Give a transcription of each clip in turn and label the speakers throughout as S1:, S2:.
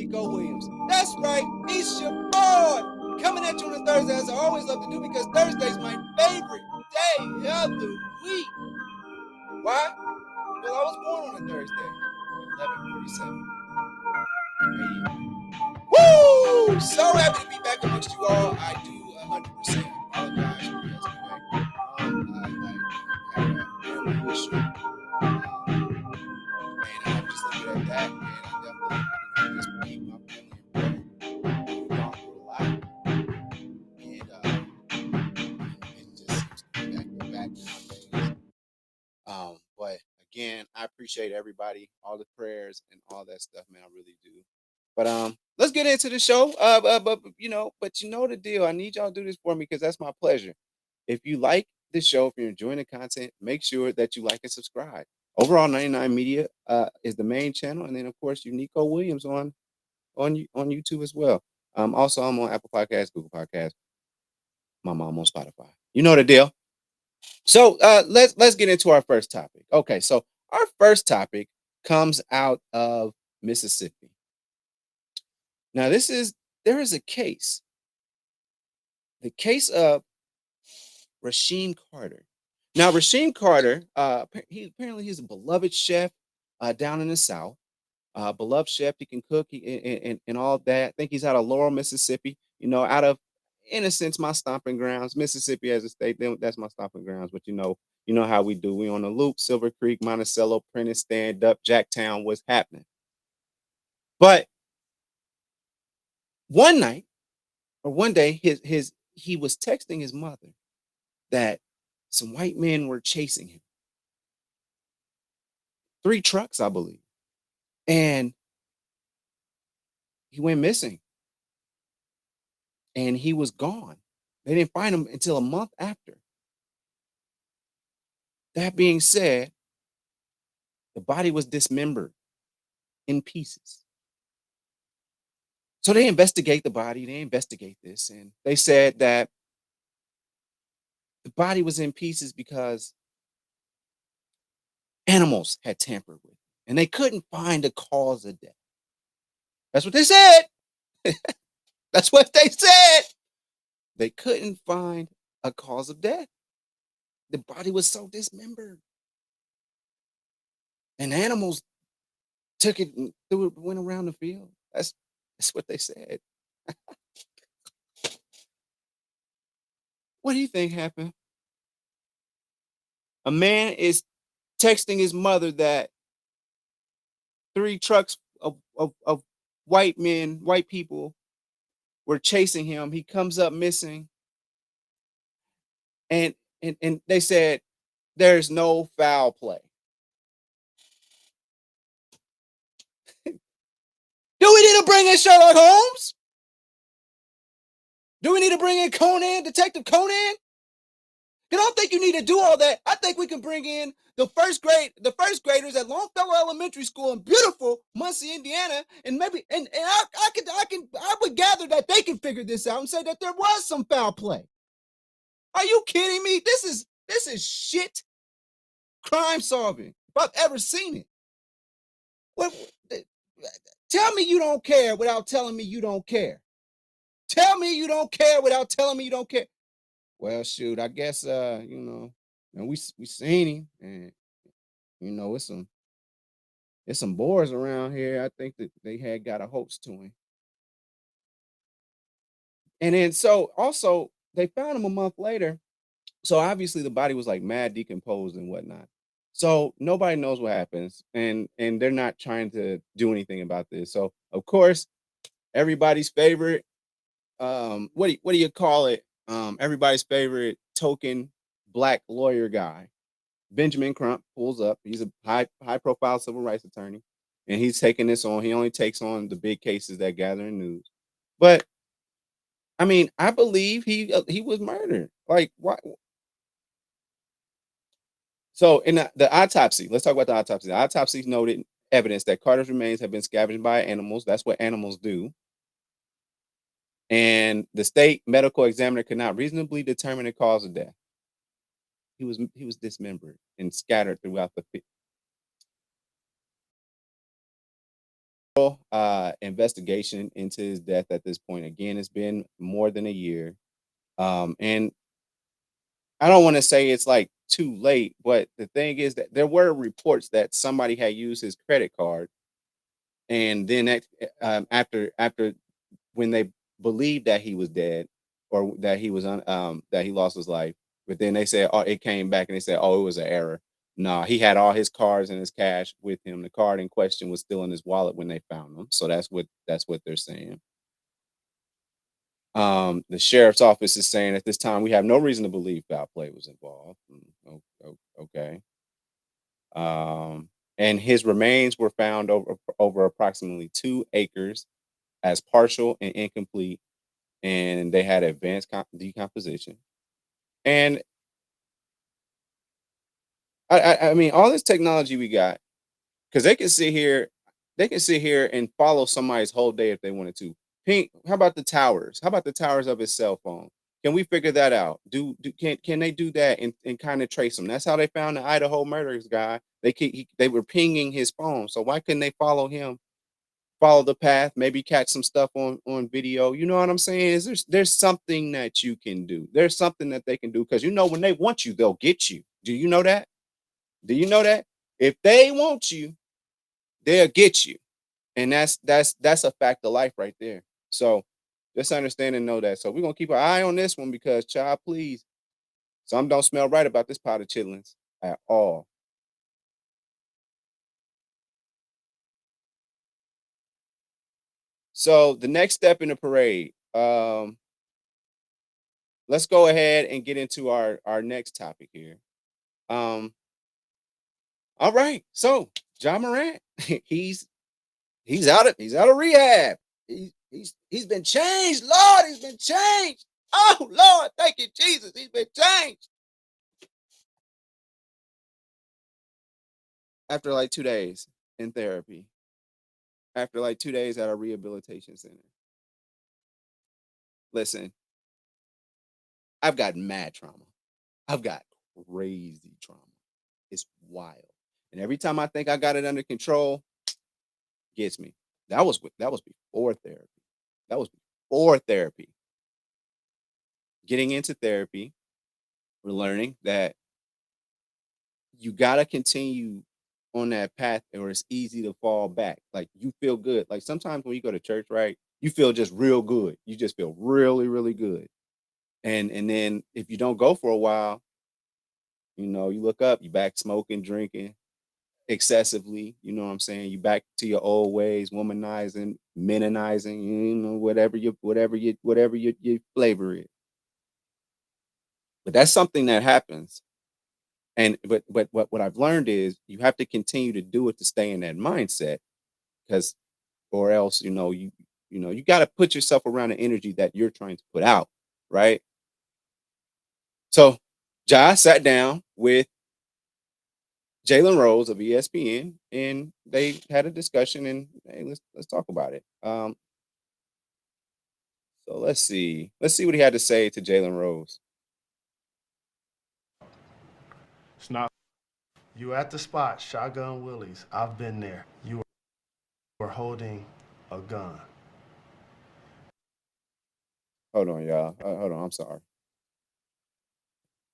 S1: Nico Williams. That's right, it's your boy. Coming at you on a Thursday, as I always love to do, because Thursday's my favorite day of the week. Why? Well, I was born on a Thursday, 11:47 a.m. Woo! So happy to be back amongst you all. I do 100% apologize for yesterday. I had a family issue. And I just leave it at that. And I definitely, just keep my family in prayer. We've gone through a lot. And it just seems to be back to back nowadays. But again, I appreciate everybody, all the prayers and all that stuff, man. I really do. But let's get into the show. But you know the deal. I need y'all to do this for me because that's my pleasure. If you like the show, if you're enjoying the content, make sure that you like and subscribe. Overall 99 Media is the main channel, and then of course you Nico Williams on YouTube as well. Also I'm on Apple Podcasts, Google Podcasts, my mom on Spotify. You know the deal. So let's get into our first topic. Okay, so our first topic comes out of Mississippi. Now there is a case, the case of Rasheem Carter. Now Rasheem Carter, apparently he's a beloved chef down in the South. Beloved chef, he can cook and all that. I think he's out of Laurel, Mississippi. Out of, in a sense, my stomping grounds. Mississippi as a state, that's my stomping grounds. But you know how we do. We on the Loop, Silver Creek, Monticello, Prentice, Stand Up, Jacktown. What's happening? But one night or one day, he was texting his mother that some white men were chasing him. 3 trucks, I believe, and he went missing. And he was gone. They didn't find him until a month after. That being said, the body was dismembered in pieces. So they investigate the body, they investigate this, and they said that the body was in pieces because animals had tampered with it, and they couldn't find a cause of death. That's what they said. That's what they said. They couldn't find a cause of death. The body was so dismembered. And animals took it and went around the field. That's what they said. What do you think happened? A man is texting his mother that 3 trucks of white men, white people, were chasing him. He comes up missing. And they said there's no foul play. Do we need to bring in Sherlock Holmes? Do we need to bring in Conan, Detective Conan? I don't think you need to do all that. I think we can bring in the first graders at Longfellow Elementary School in beautiful Muncie, Indiana, and maybe I would gather that they can figure this out and say that there was some foul play. Are you kidding me? This is shit crime solving if I've ever seen it. What? Tell me you don't care without telling me you don't care. Tell me you don't care without telling me you don't care. Well, shoot, I guess and we seen him, and it's some boys around here. I think that they had got a hoax to him. And then so also they found him a month later. So obviously the body was like mad decomposed and whatnot. So nobody knows what happens, and they're not trying to do anything about this. So of course, everybody's favorite, what do you call it? Everybody's favorite token black lawyer guy, Benjamin Crump, pulls up. He's a high profile civil rights attorney, and he's taking this on. He only takes on the big cases that gather in news. But I mean, I believe he was murdered. Like, why? So in the autopsy, let's talk about the autopsy. The autopsy noted evidence that Carter's remains have been scavenged by animals. That's what animals do. And the state medical examiner could not reasonably determine the cause of death. He was dismembered and scattered throughout the field. investigation into his death at this point. Again, it's been more than a year. And I don't want to say it's like too late, but the thing is that there were reports that somebody had used his credit card, and then after when they believed that he was dead or that he was that he lost his life, but then they said, oh, it came back and they said, oh, it was an error. No, he had all his cards and his cash with him. The card in question was still in his wallet when they found him. So that's what they're saying. The sheriff's office is saying at this time we have no reason to believe foul play was involved. Okay. Um, and his remains were found over approximately 2 acres as partial and incomplete, and they had advanced decomposition. And I mean, all this technology we got, because they can sit here and follow somebody's whole day if they wanted to. Pink, how about the towers? How about the towers of his cell phone? Can we figure that out? Can they do that and kind of trace him? That's how they found the Idaho murders guy. They were pinging his phone. So why couldn't they follow the path, maybe catch some stuff on video? You know what I'm saying? There's something that you can do. There's something that they can do because when they want you, they'll get you. Do you know that? Do you know that? If they want you, they'll get you. And that's a fact of life right there. So just understand and know that. So we're gonna keep an eye on this one because, child, please, some don't smell right about this pot of chitlins at all. So the next step in the parade. Let's go ahead and get into our next topic here. Um, all right. So Ja Morant, he's out of rehab. He's been changed. Lord, he's been changed. Oh Lord, thank you, Jesus. He's been changed. After like 2 days in therapy. After like 2 days at a rehabilitation center. Listen, I've got mad trauma. I've got crazy trauma. It's wild. And every time I think I got it under control, gets me. That was before therapy. That was before therapy. Getting into therapy, we're learning that you gotta continue on that path or it's easy to fall back. Like you feel good. Like sometimes when you go to church, right? You feel just real good. You just feel really, really good. And then if you don't go for a while, you look up, you back smoking, drinking excessively. You know what I'm saying? You back to your old ways, womanizing, menonizing, whatever your flavor is. But that's something that happens. And but what I've learned is you have to continue to do it to stay in that mindset, because or else you got to put yourself around the energy that you're trying to put out, right? So Ja sat down with Jalen Rose of ESPN, and they had a discussion. And hey, let's talk about it. So let's see what he had to say to Jalen Rose.
S2: It's not. You at the spot, shotgun Willies. I've been there. You were holding a gun.
S1: Hold on, y'all. Hold on. I'm sorry.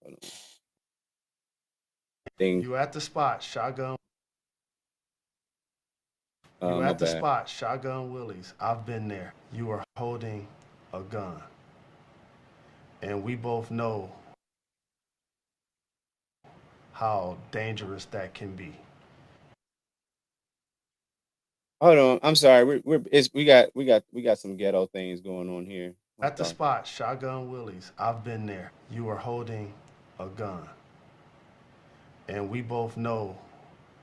S1: Hold on. Ding.
S2: You at the spot, shotgun. You
S1: My
S2: at the
S1: bad.
S2: spot, shotgun Willies. I've been there. You were holding a gun. And we both know how dangerous that can be.
S1: Hold on. I'm sorry. We got some ghetto things going on here. I'm
S2: At the
S1: sorry.
S2: spot, shotgun Willies. I've been there. You were holding a gun. And we both know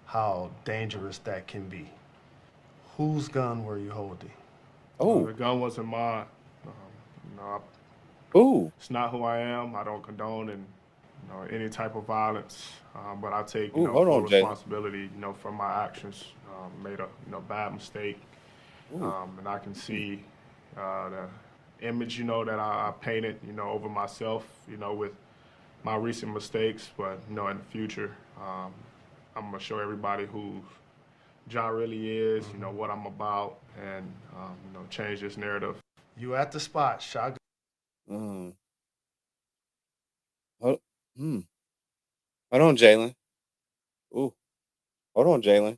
S2: how dangerous that can be. Whose gun were you holding?
S3: The
S1: Oh,
S3: gun wasn't mine. Um,
S1: oh,
S3: it's not who I am. I don't condone any type of violence, but I take
S1: oh. Hold
S3: full
S1: on, Jalen.
S3: responsibility for my actions. Made a bad mistake,
S1: Oh,
S3: and I can see the image that I painted over myself with my recent mistakes. But in the future, I'm gonna show everybody who Ja really is. What I'm about. and change this narrative.
S2: You at the spot, shotgun.
S1: Um, hold, hmm. Hold on, Jalen. Ooh, hold on, Jalen.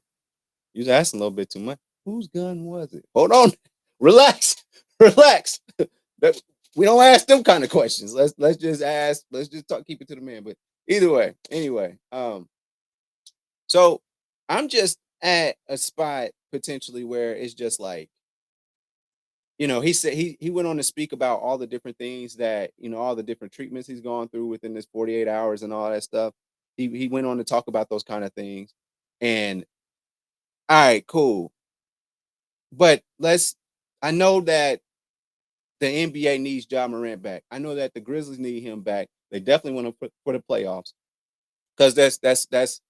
S1: You was asking a little bit too much. Whose gun was it? Hold on. Relax. Relax. We don't ask them kind of questions. Let's just ask. Let's just talk. Keep it to the man. But either way, anyway. So I'm just at a spot potentially where it's just like, he said he went on to speak about all the different things that, all the different treatments he's gone through within this 48 hours and all that stuff. He went on to talk about those kind of things. And all right, cool. But I know that the NBA needs Ja Morant back. I know that the Grizzlies need him back. They definitely want to put for the playoffs because that's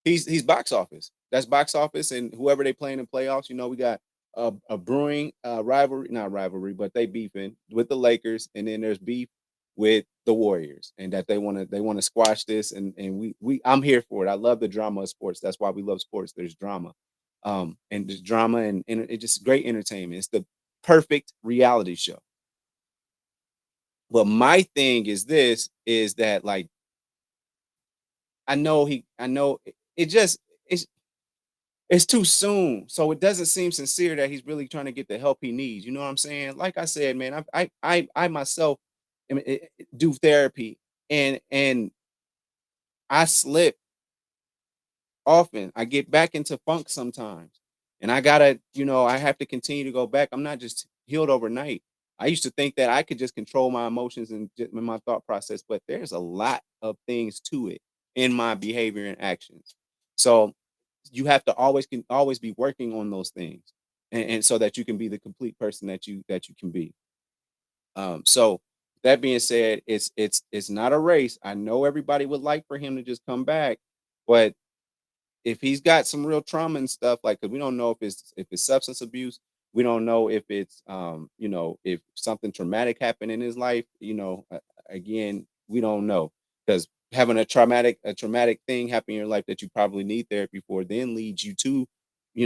S1: he's box office. That's box office, and whoever they play in the playoffs, we got a brewing rivalry, not rivalry, but they beefing with the Lakers, and then there's beef with the Warriors, and that they want to squash this, and we I'm here for it. I love the drama of sports. That's why we love sports. There's drama, and there's drama, and it's just great entertainment. It's the perfect reality show. But my thing is that like I know it just it's too soon. So it doesn't seem sincere that he's really trying to get the help he needs. You know what I'm saying? Like I said, man, I myself do therapy, and I slip often. I get back into funk sometimes. And I gotta, I have to continue to go back. I'm not just healed overnight. I used to think that I could just control my emotions and my thought process, but there's a lot of things to it in my behavior and actions. So you have to always be working on those things, and so that you can be the complete person that you can be. So that being said, it's not a race. I know everybody would like for him to just come back, but if he's got some real trauma and stuff, like, because we don't know if it's substance abuse, we don't know if it's if something traumatic happened in his life, again, we don't know, because having a traumatic thing happen in your life that you probably need therapy for then leads you to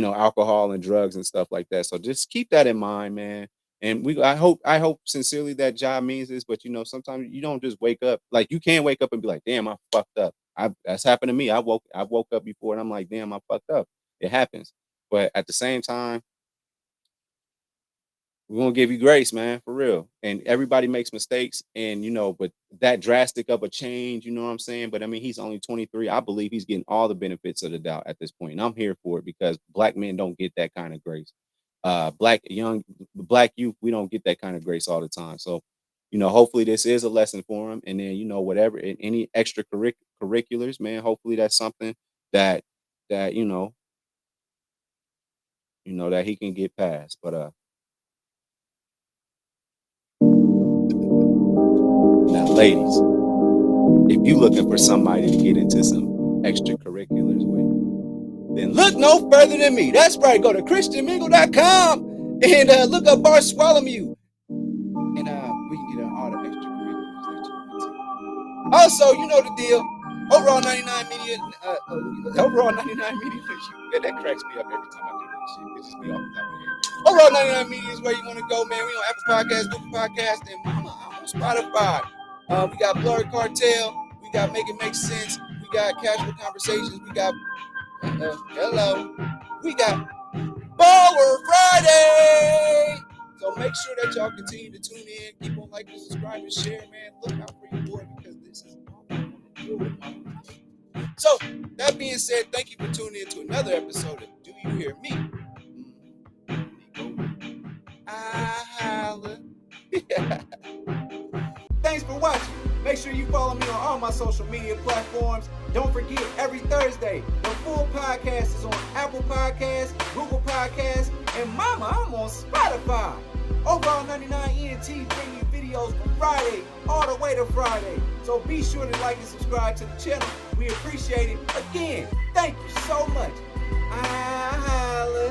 S1: alcohol and drugs and stuff like that. So just keep that in mind, man. And I hope sincerely that Ja means this, but sometimes you don't just wake up, like, you can't wake up and be like, damn, I fucked up. That's happened to me. I woke up before and I'm like, damn, I fucked up. It happens. But at the same time, we're gonna give you grace, man, for real. And everybody makes mistakes, and but that drastic of a change, you know what I'm saying? But I mean, he's only 23. I believe he's getting all the benefits of the doubt at this point. And I'm here for it because black men don't get that kind of grace. Black youth, we don't get that kind of grace all the time. So, hopefully this is a lesson for him. And then, whatever, any extra curriculars, man, hopefully that's something that that that he can get past. But now, ladies, if you looking for somebody to get into some extracurriculars with, then look no further than me. That's right. Go to christianmingle.com and look up Bartholomew, and we can get all the extracurriculars that you want to. Also, you know the deal. Overall 99 Media, overall 99 Media, that cracks me up every time I do that shit. It just be off the top of my head. Overall 99 Media is where you want to go, man. We on Apple Podcasts, Google Podcasts, and mama, I'm on Spotify. We got Blurred Cartel. We got Make It Make Sense. We got Casual Conversations. We got hello. We got Baller Friday. So make sure that y'all continue to tune in. Keep on liking, subscribe, and share, man. Look out for your boy because this is all I want to do with my life. So that being said, thank you for tuning in to another episode of Do You Hear Me? I holla. Thanks for watching. Make sure you follow me on all my social media platforms. Don't forget, every Thursday, the full podcast is on Apple Podcasts, Google Podcasts, and mama, I'm on Spotify. Overall 99 ENT bring you videos from Friday all the way to Friday. So be sure to like and subscribe to the channel. We appreciate it. Again, thank you so much. I holla.